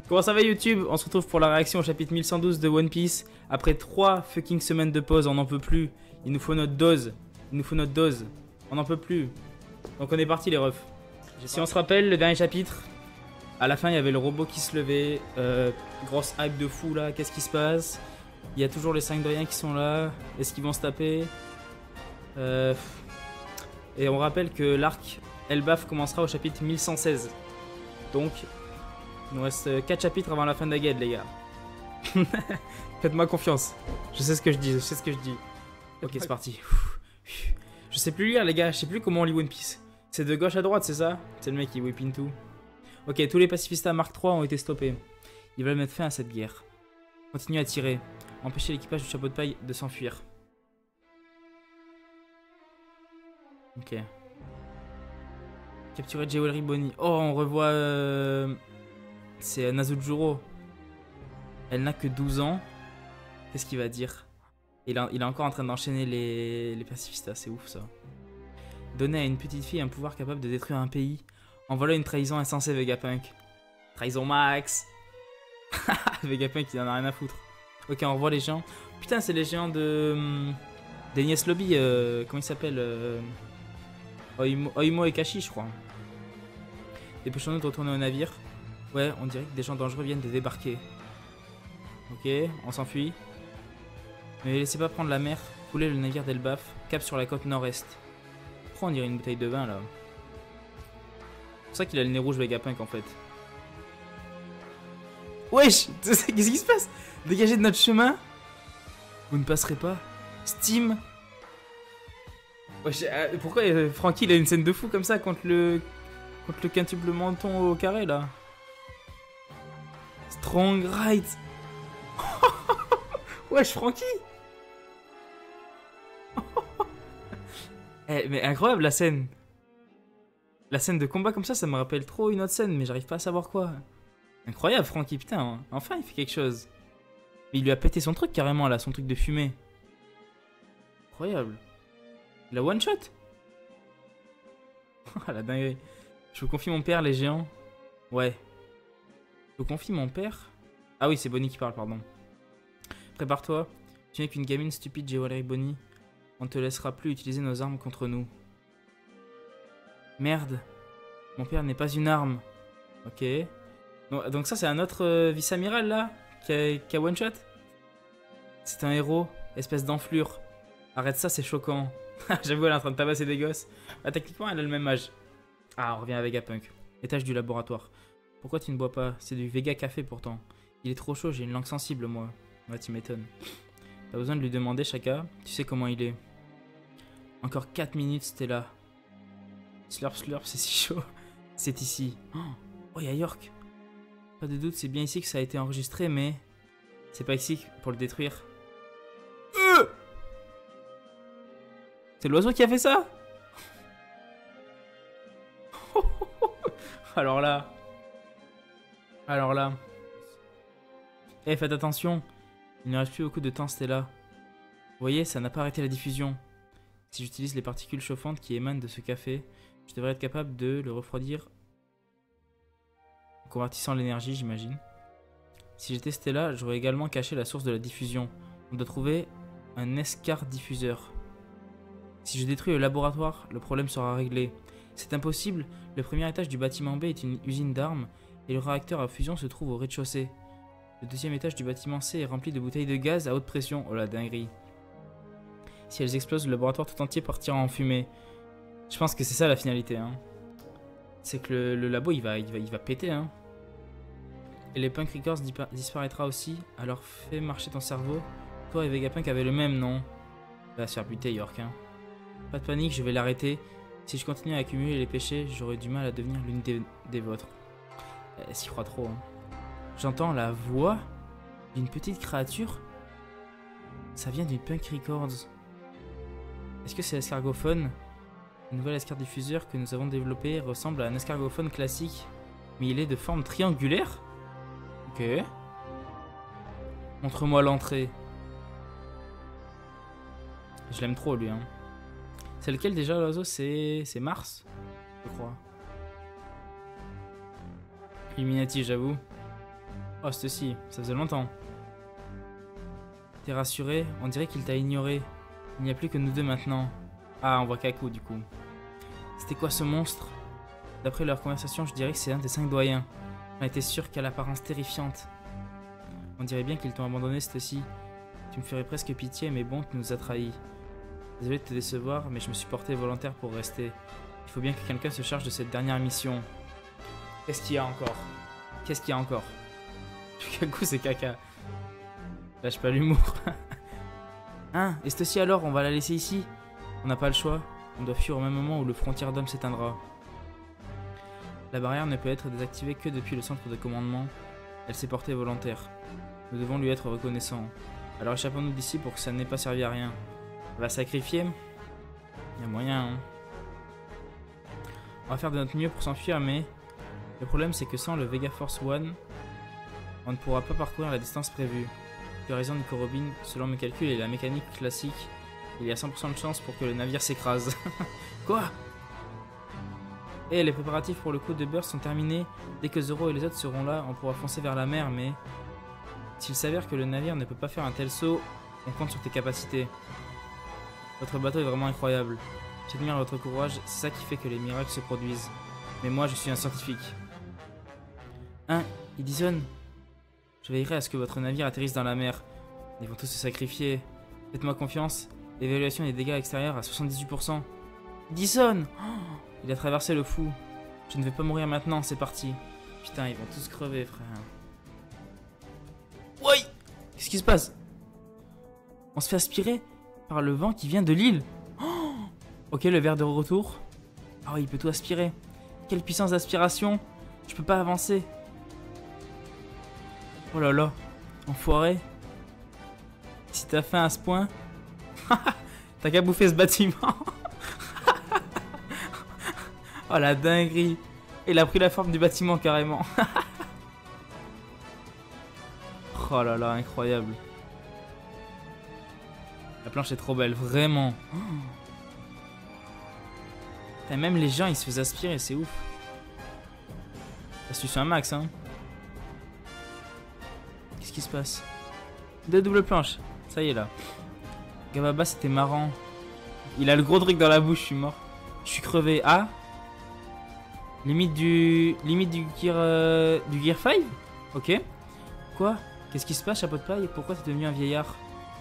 Comment ça va YouTube? On se retrouve pour la réaction au chapitre 1112 de One Piece. Après 3 fucking semaines de pause, on n'en peut plus. Il nous faut notre dose. Il nous faut notre dose. On n'en peut plus. Donc on est parti les refs. Si on se rappelle, le dernier chapitre, à la fin il y avait le robot qui se levait. Grosse hype de fou là, qu'est-ce qui se passe? Il y a toujours les 5 de rien qui sont là. Est-ce qu'ils vont se taper? Et on rappelle que l'arc Elbaf commencera au chapitre 1116. Donc, il nous reste 4 chapitres avant la fin de la guide, les gars. Faites-moi confiance. Je sais ce que je dis, je sais ce que je dis. Ok, c'est parti. Je sais plus lire, les gars. Je sais plus comment on lit One Piece. C'est de gauche à droite, c'est ça? C'est le mec qui whip into. Ok, tous les pacifistas Mark III ont été stoppés. Ils veulent mettre fin à cette guerre. Continuez à tirer. Empêchez l'équipage du chapeau de paille de s'enfuir. Ok. Capturer Jewelry Bonnie. Oh, on revoit... C'est Nazujuro. Elle n'a que 12 ans. Qu'est-ce qu'il va dire? Il est encore en train d'enchaîner les pacifistas. C'est ouf, ça. Donner à une petite fille un pouvoir capable de détruire un pays. En voilà une trahison insensée, Vegapunk. Trahison max. Vegapunk, il en a rien à foutre. Ok, on revoit les géants. Putain, c'est les géants de... d'Enies Lobby. Comment il s'appelle Oimo et Kashi, je crois. Dépêchons-nous de retourner au navire. Ouais, on dirait que des gens dangereux viennent de débarquer. Ok, on s'enfuit. Mais laissez pas prendre la mer. Coulez le navire d'Elbaf. Cap sur la côte nord-est. Pourquoi on dirait une bouteille de vin là? C'est pour ça qu'il a le nez rouge Vegapunk en fait. Wesh, qu'est-ce qui se passe? Dégagez de notre chemin. Vous ne passerez pas. Steam. Wesh, pourquoi Franky il a une scène de fou comme ça contre le quintuple menton au carré là? Strong right. Wesh Franky. Mais incroyable la scène. La scène de combat comme ça me rappelle trop une autre scène, mais j'arrive pas à savoir quoi. Incroyable Franky, putain, hein. Enfin il fait quelque chose. Mais il lui a pété son truc carrément là, son truc de fumée. Incroyable. Il a one shot. Ah la dinguerie. Je vous confie mon père les géants. Ouais. Je vous confie mon père. Ah oui c'est Bonnie qui parle, pardon. Prépare-toi. Tu n'es qu'une gamine stupide, Jewelry Bonnie. On ne te laissera plus utiliser nos armes contre nous. Merde. Mon père n'est pas une arme. Ok. Donc ça c'est un autre vice-amiral là qui a one shot. C'est un héros. Espèce d'enflure. Arrête ça, c'est choquant. J'avoue elle est en train de tabasser des gosses. Ah, techniquement elle a le même âge. Ah on revient à Vegapunk. Étage du laboratoire. Pourquoi tu ne bois pas? C'est du Vega Café pourtant. Il est trop chaud, j'ai une langue sensible moi. Ouais tu m'étonnes. Pas besoin de lui demander Shaka. Tu sais comment il est. Encore 4 minutes Stella. Slurp slurp c'est si chaud. C'est ici. Oh y'a York. Pas de doute c'est bien ici que ça a été enregistré mais... C'est pas ici pour le détruire. C'est l'oiseau qui a fait ça? Alors là. Alors là. Eh, faites attention. Il ne reste plus beaucoup de temps, Stella. Vous voyez, ça n'a pas arrêté la diffusion. Si j'utilise les particules chauffantes qui émanent de ce café, je devrais être capable de le refroidir en convertissant l'énergie, j'imagine. Si j'étais Stella, j'aurais également caché la source de la diffusion. On doit trouver un escar diffuseur. Si je détruis le laboratoire, le problème sera réglé. C'est impossible, le premier étage du bâtiment B est une usine d'armes et le réacteur à fusion se trouve au rez-de-chaussée. Le deuxième étage du bâtiment C est rempli de bouteilles de gaz à haute pression. Oh la dinguerie. Si elles explosent, le laboratoire tout entier partira en fumée. Je pense que c'est ça la finalité. Hein. C'est que le labo il va péter. Hein. Et les Punk Records disparaîtra aussi. Alors fais marcher ton cerveau. Toi et Vegapunk avaient le même nom. Il va se faire buter York. Hein. Pas de panique, je vais l'arrêter. Si je continue à accumuler les péchés, j'aurai du mal à devenir l'une des vôtres. Elle s'y croit trop. Hein. J'entends la voix d'une petite créature. Ça vient du Punk Records. Est-ce que c'est l'escargophone? Le nouvel escardiffuseur que nous avons développé ressemble à un escargophone classique, mais il est de forme triangulaire. Ok. Montre-moi l'entrée. Je l'aime trop lui. Hein. C'est lequel déjà l'oiseau? C'est Mars, je crois. Illuminati, j'avoue. Oh, ceci, ça faisait longtemps. T'es rassuré? On dirait qu'il t'a ignoré. Il n'y a plus que nous deux maintenant. Ah, on voit Kaku du coup. C'était quoi ce monstre? D'après leur conversation, je dirais que c'est un des 5 doyens. On était sûr qu'à l'apparence terrifiante. On dirait bien qu'ils t'ont abandonné, ceci. Tu me ferais presque pitié, mais bon, tu nous as trahis. Désolé de te décevoir, mais je me suis porté volontaire pour rester. Il faut bien que quelqu'un se charge de cette dernière mission. Qu'est-ce qu'il y a encore? Qu'est-ce qu'il y a encore? Kaku, c'est caca. Lâche pas l'humour. Hein? Et ceci alors, on va la laisser ici? On n'a pas le choix. On doit fuir au même moment où le frontière d'homme s'éteindra. La barrière ne peut être désactivée que depuis le centre de commandement. Elle s'est portée volontaire. Nous devons lui être reconnaissants. Alors échappons-nous d'ici pour que ça n'ait pas servi à rien. Elle va sacrifier? Il y a moyen, hein. On va faire de notre mieux pour s'enfuir, mais... Le problème, c'est que sans le Vega Force One, on ne pourra pas parcourir la distance prévue. Tu as raison, Nico Robin. Selon mes calculs et la mécanique classique, il y a 100% de chance pour que le navire s'écrase. Quoi? Eh, les préparatifs pour le coup de burst sont terminés. Dès que Zoro et les autres seront là, on pourra foncer vers la mer, mais... S'il s'avère que le navire ne peut pas faire un tel saut, on compte sur tes capacités. Votre bateau est vraiment incroyable. J'admire votre courage, c'est ça qui fait que les miracles se produisent. Mais moi, je suis un scientifique. Hein, Edison? Je veillerai à ce que votre navire atterrisse dans la mer. Ils vont tous se sacrifier. Faites-moi confiance. L'évaluation des dégâts extérieurs à 78%. Edison! Oh, il a traversé le fou. Je ne vais pas mourir maintenant, c'est parti. Putain, ils vont tous crever, frère. Oui! Qu'est-ce qui se passe? On se fait aspirer par le vent qui vient de l'île. Oh, ok, le verre de retour. Ah oui, il peut tout aspirer. Quelle puissance d'aspiration. Je peux pas avancer. Oh là là, enfoiré. Si t'as faim à ce point, t'as qu'à bouffer ce bâtiment. Oh la dinguerie. Il a pris la forme du bâtiment carrément. Oh là là, incroyable. La planche est trop belle, vraiment. Et même les gens, ils se faisaient aspirer, c'est ouf. Astuce un max, hein. Qu'est-ce qui se passe? Deux doubles planches. Ça y est, là. Gababa, c'était marrant. Il a le gros truc dans la bouche, je suis mort. Je suis crevé. Ah, limite du Gear 5. Ok. Quoi? Qu'est-ce qui se passe, chapeau de paille? Pourquoi t'es devenu un vieillard?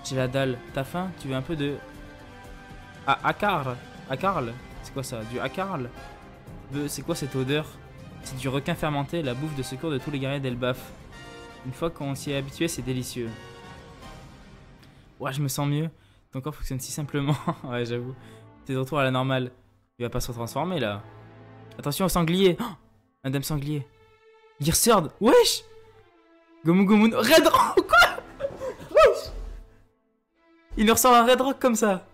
J'ai la dalle. T'as faim? Tu veux un peu de... Ah, Acarl. Acarl? C'est quoi ça? Du Acarl? C'est quoi cette odeur? C'est du requin fermenté, la bouffe de secours de tous les guerriers d'Elbaf. Une fois qu'on s'y est habitué, c'est délicieux. Ouais, je me sens mieux. Ton corps fonctionne si simplement. Ouais, j'avoue. T'es de retour à la normale. Il va pas se transformer là. Attention au sanglier. Oh, Madame Sanglier. Gear Third. Wesh. Gomu Gomu. Red Rock. Quoi? Wesh. Il nous ressort un Red Rock comme ça.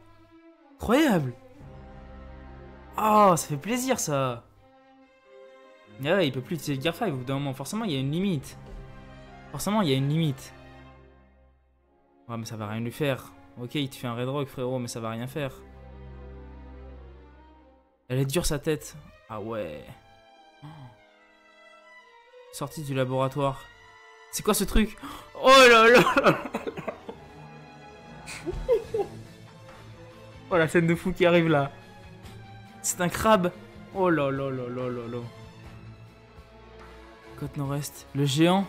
Incroyable. Oh, ça fait plaisir ça. Ouais, il peut plus utiliser le Gear 5 au bout d'un moment. Forcément, il y a une limite. Forcément, il y a une limite. Ouais, mais ça va rien lui faire. Ok, il te fait un Red Rock, frérot, mais ça va rien faire. Elle est dure, sa tête. Ah ouais. Oh. Sortie du laboratoire. C'est quoi ce truc? Oh là là. Oh, la scène de fou qui arrive là. C'est un crabe. Oh là là là là là là. Côte nord-est. Le géant.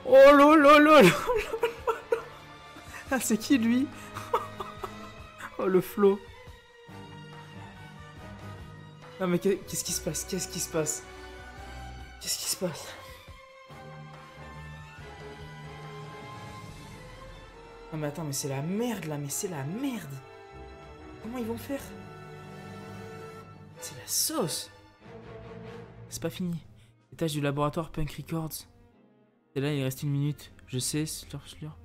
Oh là là là là. Ah, c'est qui lui? Oh, le flow. Non mais qu'est-ce qui se passe? Qu'est-ce qui se passe? Qu'est-ce qui se passe? Non mais attends, mais c'est la merde là, mais c'est la merde. Comment ils vont faire? C'est la sauce. C'est pas fini. Étage du laboratoire Punk Records. C'est là, il reste 1 minute. Je sais, slur.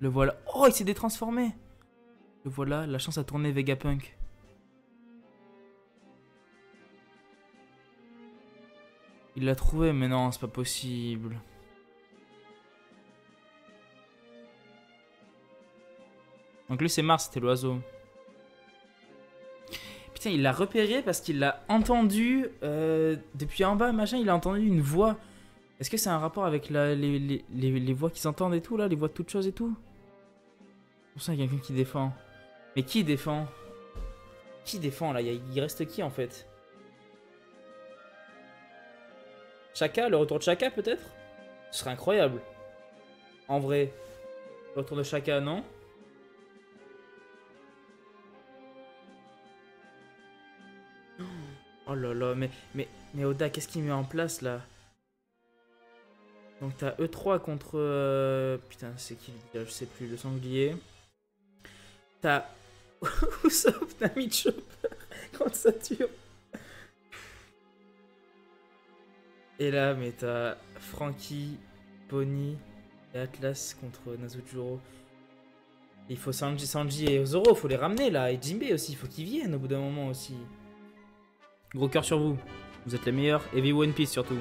Le voilà. Oh, il s'est détransformé. Le voilà, la chance a tourné Vegapunk. Il l'a trouvé, mais non, c'est pas possible. Donc lui, c'est Mars, c'était l'oiseau. Putain, il l'a repéré parce qu'il l'a entendu depuis en bas, machin, il a entendu une voix. Est-ce que c'est un rapport avec les voix qui s'entendent et tout, là, les voix de toutes choses et tout? Pour ça, il y a quelqu'un qui défend. Mais qui défend? Qui défend, là? Il reste qui, en fait? Chaka, le retour de Chaka, peut-être? Ce serait incroyable. En vrai. Le retour de Chaka, non? Oh là là, mais Oda, qu'est-ce qu'il met en place là? Donc t'as E3 contre... Putain, c'est qui le je sais plus, le sanglier. T'as Usopp Nami Chopper contre Saturne. Et là, mais t'as Franky, Bonnie et Atlas contre Nazujuro. Il faut Sanji et Zoro, faut les ramener là. Et Jinbei aussi, il faut qu'ils viennent au bout d'un moment aussi. Gros cœur sur vous. Vous êtes les meilleurs. Et vive One Piece surtout.